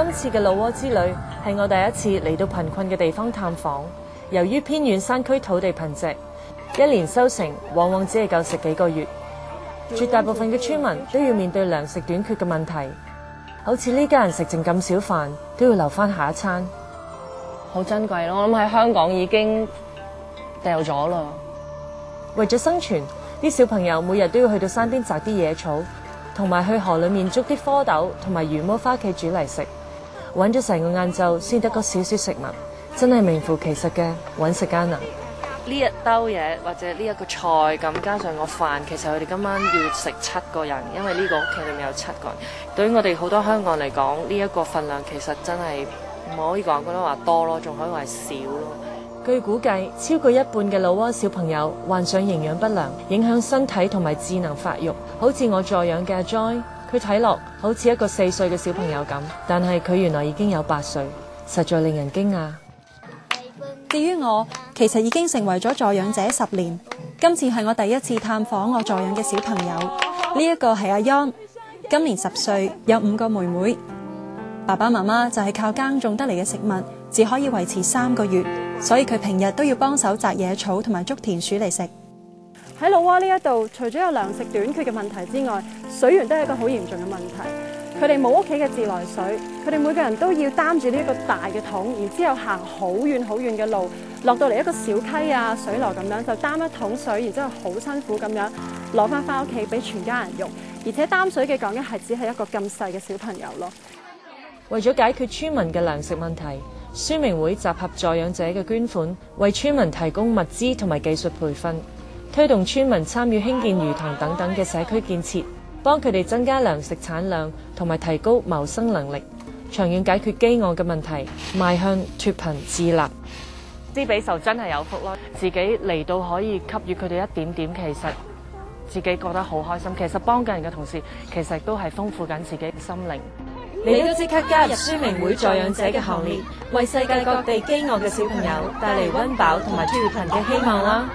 今次嘅老撾之旅係我第一次嚟到貧困嘅地方探訪。由於偏遠山區土地貧瘠，一年收成往往只係夠食幾個月，絕大部分嘅村民都要面對糧食短缺嘅問題。好似呢家人食剩咁少飯，都要留返下一餐，好珍貴咯。我諗喺香港已經掉咗啦。為咗生存，啲小朋友每日都要去到山邊摘啲野草，同埋去河裏面捉啲蝌蚪同埋魚魔返屋企煮嚟食，揾咗成個晏晝先得嗰少少食物，真係名副其實嘅揾食艱難。呢一兜嘢或者呢一個菜咁，加上個飯，其實佢哋今晚要食7個人，因為呢個屋企裏面有7個人。對於我哋好多香港嚟講，呢一個份量其實真係唔可以講覺得話多咯，仲可以話少咯。據估計，超過一半嘅老撾小朋友患上營養不良，影響身體同埋智能發育。好似我助養嘅阿 Joy，佢睇落好似一個4歲嘅小朋友咁，但係佢原來已經有8歲，實在令人驚訝。至於我，其實已經成為咗助養者10年。今次係我第一次探訪我助養嘅小朋友。呢一個係阿 Yon， 今年10歲，有5個妹妹。爸爸媽媽就係靠耕種得嚟嘅食物，只可以維持3個月，所以佢平日都要幫手摘野草同埋捉田鼠嚟食。喺老撾呢一度，除咗有糧食短缺嘅問題之外，水源都係一個好嚴重嘅問題。佢哋冇屋企嘅自來水，佢哋每個人都要擔住呢一個大嘅桶，然之後行好遠好遠嘅路，落到嚟一個小溪啊、水流咁樣，就擔一桶水，然之後好辛苦咁樣攞翻屋企俾全家人用，而且擔水嘅講緊係只係一個咁細嘅小朋友咯。為咗解決村民嘅糧食問題，宣明會集合助養者嘅捐款，為村民提供物資同埋技術培訓，推動村民參與興建魚塘等等嘅社區建設，幫佢哋增加糧食產量同埋提高謀生能力，長遠解決飢餓嘅問題，邁向脫貧自立。知比受真係有福咯，自己嚟到可以給予佢哋一點點，其實自己覺得好開心。其實幫緊人嘅同時，其實都係豐富緊自己嘅心靈。你都即刻加入宣明會助養者嘅行列，為世界各地飢餓嘅小朋友帶嚟溫飽同埋脫貧嘅希望啦！